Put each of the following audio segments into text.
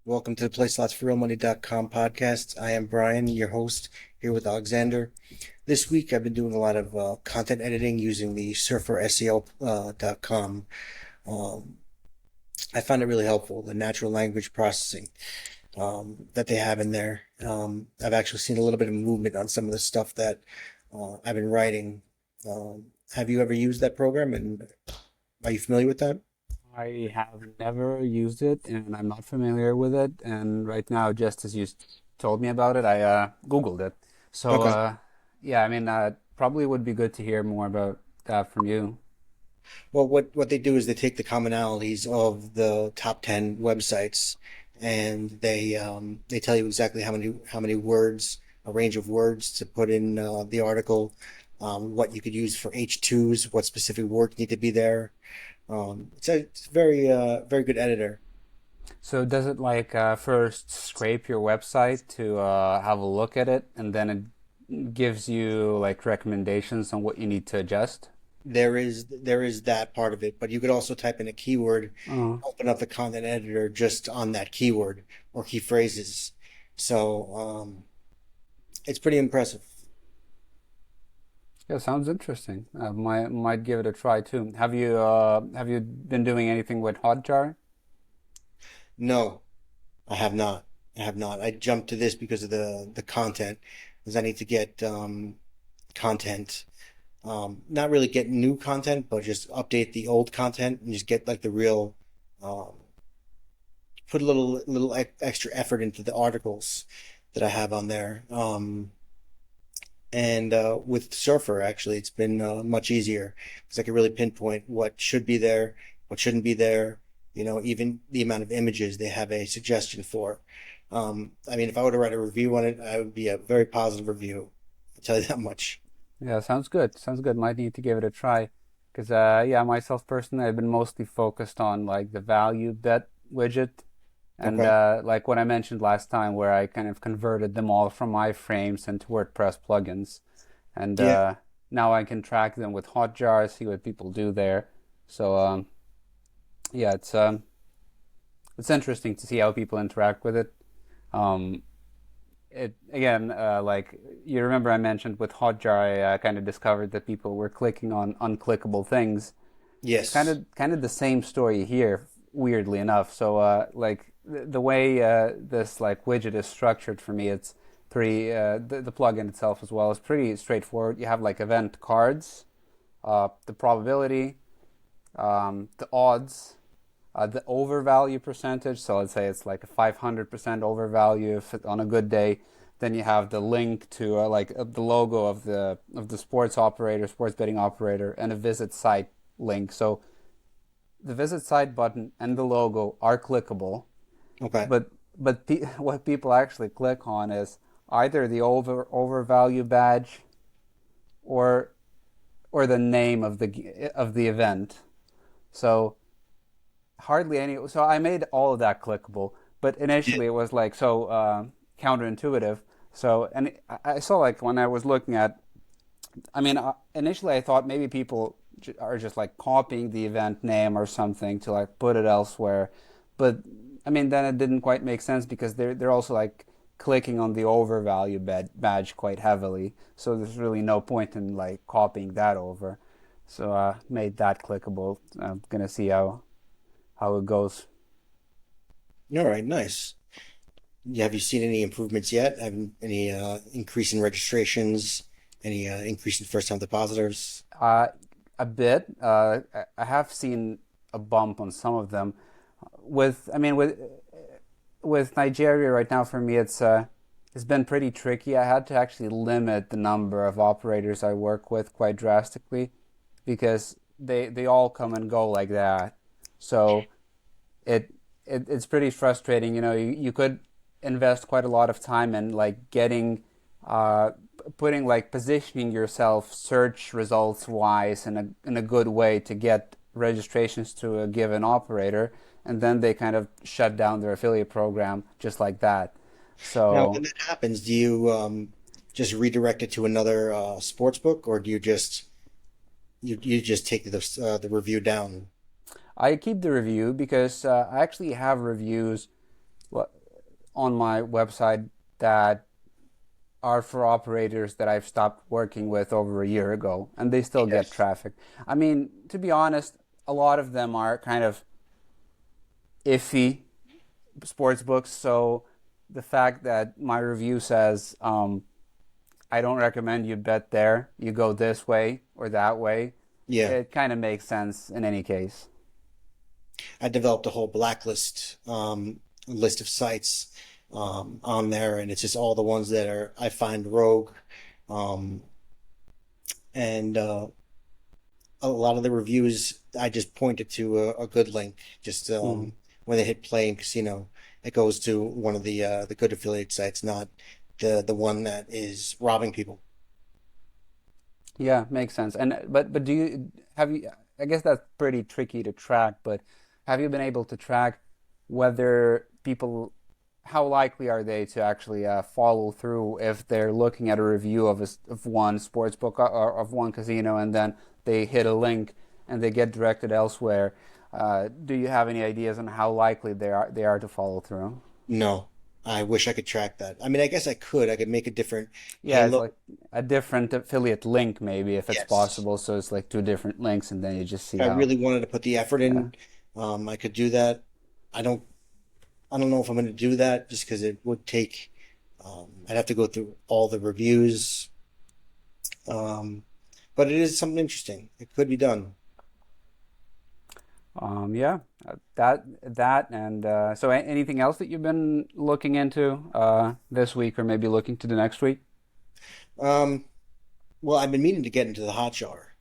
Welcome to the PlaySlotsForRealMoney.com podcast. I am Brian, your host, here with Alexandr. This week, I've been doing a lot of content editing using the SurferSEO.com. I found it really helpful, the natural language processing that they have in there. I've actually seen a little bit of movement on some of the stuff that I've been writing. Have you ever used that program, and are you familiar with that? I have never used it and I'm not familiar with it. And right now, just as you told me about it, I Googled it. So, Okay. yeah, I mean, probably would be good to hear more about that from you. Well, what they do is they take the commonalities of the top 10 websites, and they tell you exactly how many words, a range of words to put in the article, what you could use for H2s, what specific words need to be there. It's a very good editor. So, does it like first scrape your website to have a look at it and then it gives you like recommendations on what you need to adjust? There is that part of it, but you could also type in a keyword, Uh, open up the content editor just on that keyword or key phrases. So it's pretty impressive. yeah, sounds interesting. Might give it a try too. Have you been doing anything with Hotjar? No, I have not. I have not. I jumped to this because of the content, because I need to get content. Not really get new content, but just update the old content and just get like the real, um, put a little extra effort into the articles that I have on there. And with Surfer, actually, it's been much easier because I can really pinpoint what should be there, what shouldn't be there. Even the amount of images they have a suggestion for. I mean, if I were to write a review on it, I would be a very positive review. I'll tell you that much. Yeah, sounds good. Sounds good. Might need to give it a try. Because, yeah, myself personally, I've been mostly focused on like the value bet widget. And Okay. like what I mentioned last time, where I kind of converted them all from iframes into WordPress plugins. And Yeah. now I can track them with Hotjar, see what people do there. So, yeah, it's interesting to see how people interact with it. Um, it again, like you remember, I mentioned with Hotjar, I kind of discovered that people were clicking on unclickable things. Yes. Kind of the same story here, weirdly enough. So, like the way this like widget is structured for me, it's pretty. The plugin itself as well is pretty straightforward. You have like event cards, the probability, the odds, the overvalue percentage. So let's say it's like a 500% overvalue if on a good day. Then you have the link to the logo of the sports operator, sports betting operator, and a visit site link. So the visit site button and the logo are clickable, Okay. but what people actually click on is either the overvalue badge or the name of the event. So hardly any. So I made all of that clickable, but Yeah. initially it was like so counterintuitive. So and I saw like when I was looking at. I mean, initially I thought maybe people are just like copying the event name or something to like put it elsewhere, but I mean then it didn't quite make sense because they're also like clicking on the overvalue badge quite heavily. So there's really no point in like copying that over. So made that clickable. I'm gonna see how it goes. All right. Nice. Yeah, have you seen any improvements yet? Have any increase in registrations? Any increase in first-time depositors? Uh, a bit. I have seen a bump on some of them. I mean, with Nigeria right now for me, it's been pretty tricky. I had to actually limit the number of operators I work with quite drastically because they all come and go like that. So it, it's pretty frustrating. You know, you could invest quite a lot of time in like getting uh, putting like positioning yourself search results wise in a good way to get registrations to a given operator, and then they kind of shut down their affiliate program just like that. Now, So when that happens, do you just redirect it to another sports book, or do you just take the review down? I keep the review because I actually have reviews. on my website that are for operators that I've stopped working with over a year ago, and they still get Yes. traffic. I mean, to be honest, a lot of them are kind of iffy sports books. So the fact that my review says, I don't recommend you bet there, you go this way or that way, Yeah. it kind of makes sense in any case. I developed a whole blacklist list of sites on there, and it's just all the ones that are I find rogue, um, and a lot of the reviews I just pointed to a good link. Just Hmm. when they hit play in casino, it goes to one of the good affiliate sites, not the one that is robbing people. Yeah, makes sense. And but do you have you? I guess that's pretty tricky to track. But have you been able to track whether people, how likely are they to actually follow through if they're looking at a review of of one sports book or of one casino and then they hit a link and they get directed elsewhere? Do you have any ideas on how likely they are to follow through? No, I wish I could track that. I mean, I guess I could. I could make a different. Hey, Yeah, it's look. like a different affiliate link maybe if it's Yes. possible. So it's like two different links and then you just see If I how. really wanted to put the effort Yeah. in, I could do that. I don't. I don't know if I'm going to do that just because it would take. I'd have to go through all the reviews. Um, but it is something interesting. It could be done. Yeah, that and so anything else that you've been looking into this week or maybe looking to the next week? Um, well, I've been meaning to get into the hot shower.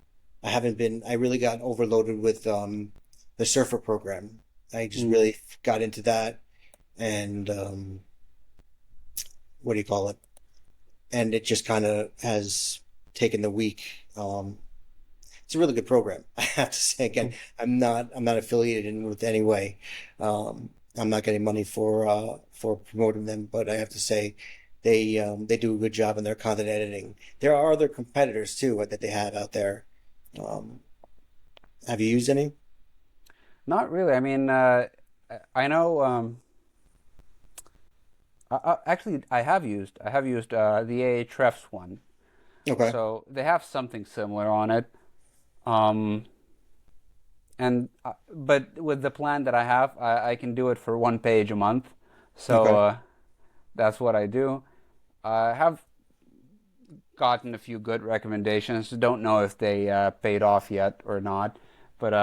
I haven't been. I really got overloaded with the surfer program. I just Mm. really got into that, and what do you call it? And it just kind of has taken the week. It's a really good program. I have to say again, I'm not affiliated in with any way. I'm not getting money for promoting them, but I have to say they do a good job in their content editing. There are other competitors too that they have out there. Um, have you used any? Not really. I mean, I know. Actually, I have used the Ahrefs one, Okay. so they have something similar on it. Um, and but with the plan that I have, I can do it for one page a month. So Okay. that's what I do. I have gotten a few good recommendations. Don't know if they paid off yet or not, but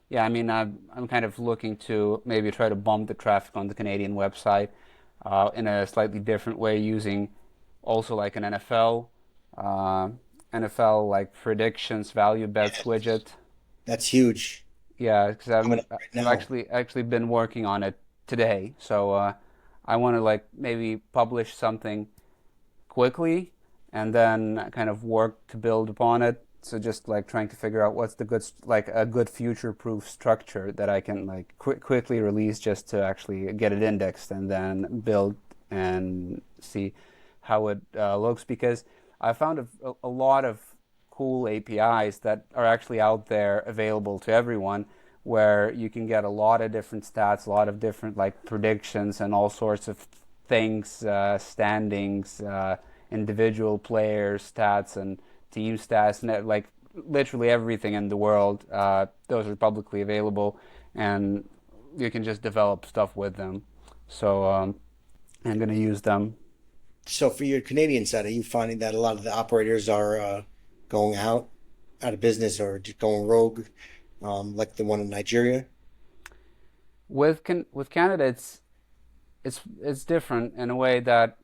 yeah, I mean, I'm kind of looking to maybe try to bump the traffic on the Canadian website in a slightly different way, using also like an uh, NFL like predictions, value bets Yes. widget. That's huge. Yeah, because Coming up right I've now. actually been working on it today, so I want to like maybe publish something quickly and then kind of work to build upon it. So just like trying to figure out what's the good like a good future-proof structure that I can like quickly release just to actually get it indexed and then build and see how it looks because I found a lot of cool APIs that are actually out there available to everyone where you can get a lot of different stats, a lot of different like predictions and all sorts of things, standings, individual players stats and team stats and like literally everything in the world. Those are publicly available and you can just develop stuff with them. So I'm going to use them. So for your Canadian side, are you finding that a lot of the operators are going out of business or just going rogue, like the one in Nigeria? With Canada, it's different in a way that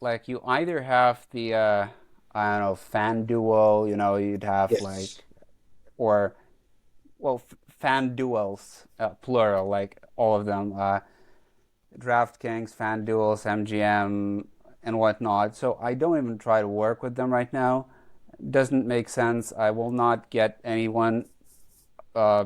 like you either have the I don't know fan duel, you'd have Yes. like or well fan duels plural like all of them DraftKings, fan duels, MGM, and whatnot. So I don't even try to work with them right now. Doesn't make sense. I will not get anyone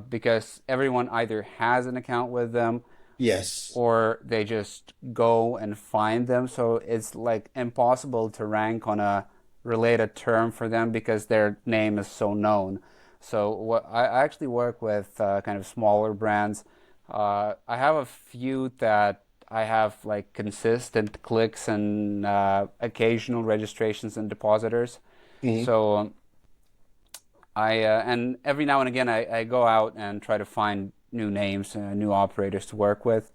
because everyone either has an account with them Yes. or they just go and find them. So it's like impossible to rank on a related term for them because their name is so known. So what I actually work with kind of smaller brands. I have a few that I have like consistent clicks and occasional registrations and depositors. Hmm. So and every now and again I go out and try to find new names, new operators to work with.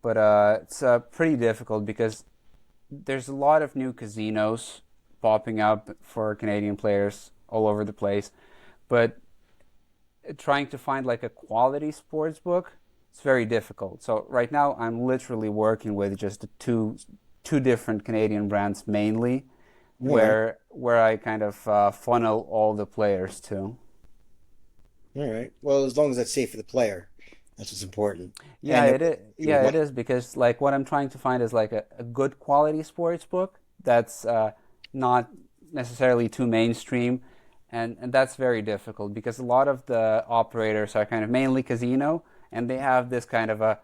But it's pretty difficult because there's a lot of new casinos popping up for Canadian players all over the place. But trying to find like a quality sports book, it's very difficult. So right now I'm literally working with just the two different Canadian brands mainly, All right. where I kind of funnel all the players to. All right. Well, as long as that's safe for the player, that's what's important. Yeah, And it is. with Yeah, it is because like what I'm trying to find is like a good quality sports book that's not necessarily too mainstream, and that's very difficult because a lot of the operators are kind of mainly casino, and they have this kind of a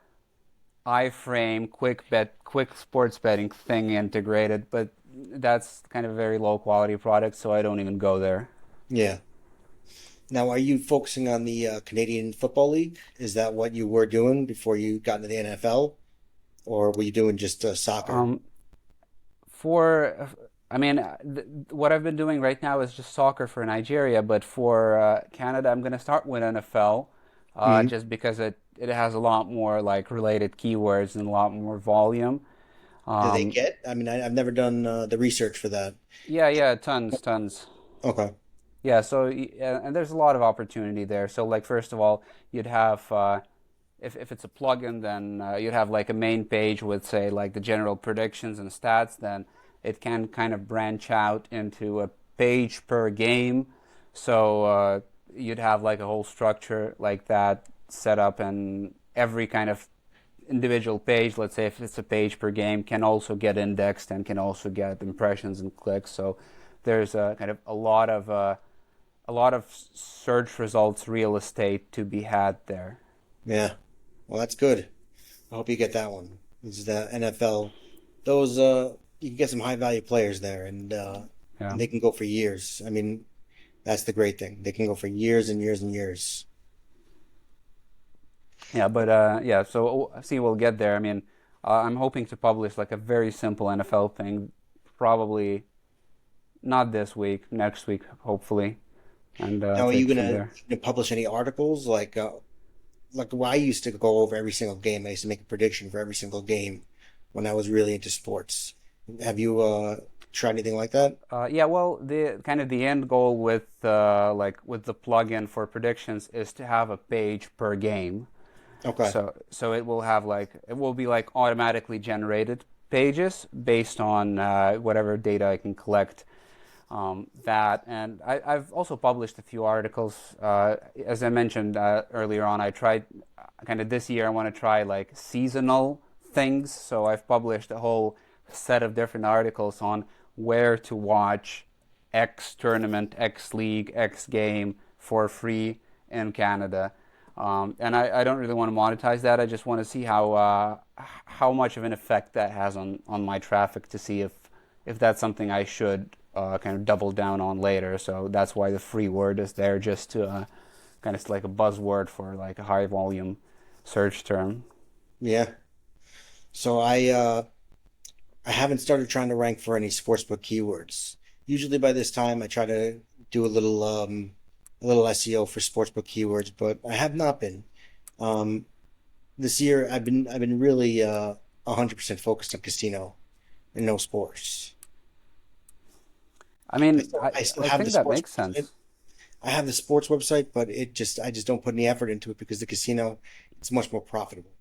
iframe quick sports betting thing integrated, but that's kind of a very low quality product, so I don't even go there. yeah. Now, are you focusing on the Canadian Football League? Is that what you were doing before you got into the NFL, or were you doing just soccer? Um, for I mean, what I've been doing right now is just soccer for Nigeria, but for Canada, I'm going to start with NFL, Hmm. just because it has a lot more like related keywords and a lot more volume. Do they Um, get? I mean, I've never done the research for that. yeah, yeah, tons. Okay. Yeah, so and there's a lot of opportunity there. So like first of all, you'd have if it's a plugin, then you'd have like a main page with say like the general predictions and stats. Then it can kind of branch out into a page per game. So you'd have like a whole structure like that set up, and every kind of individual page, let's say if it's a page per game, can also get indexed and can also get impressions and clicks. So there's a kind of a lot of search results real estate to be had there. Yeah. Well, that's good. I hope you get that one. This is the NFL. Those you can get some high value players there, Yeah. and they can go for years. I mean, that's the great thing. They can go for years and years and years. Yeah, but yeah, so see, we'll get there. I mean, I'm hoping to publish like a very simple NFL thing, probably not this week, next week, hopefully, and Now, are take you it from gonna, there. publish any articles like well, I used to go over every single game. I used to make a prediction for every single game when I was really into sports. Have you tried anything like that? Yeah, well, the kind of the end goal with like with the plugin for predictions is to have a page per game. Okay. So it will have like it will be like automatically generated pages based on whatever data I can collect. That and I've also published a few articles. As I mentioned earlier on, I tried kind of this year. I want to try like seasonal things. So I've published a whole set of different articles on where to watch X tournament, X league, X game for free in Canada. And I don't really want to monetize that. I just want to see how much of an effect that has on my traffic to see if that's something I should kind of double down on later. So that's why the free word is there, just to kind of like a buzzword for like a high volume search term. Yeah. So I haven't started trying to rank for any sportsbook keywords. Usually by this time I try to do a little SEO for sportsbook keywords, but I have not been. Um, this year I've been really 100% focused on casino and no sports. I mean, I still I have the think that sports makes website. sense. I have the sports website, but I just don't put any effort into it because the casino it's much more profitable.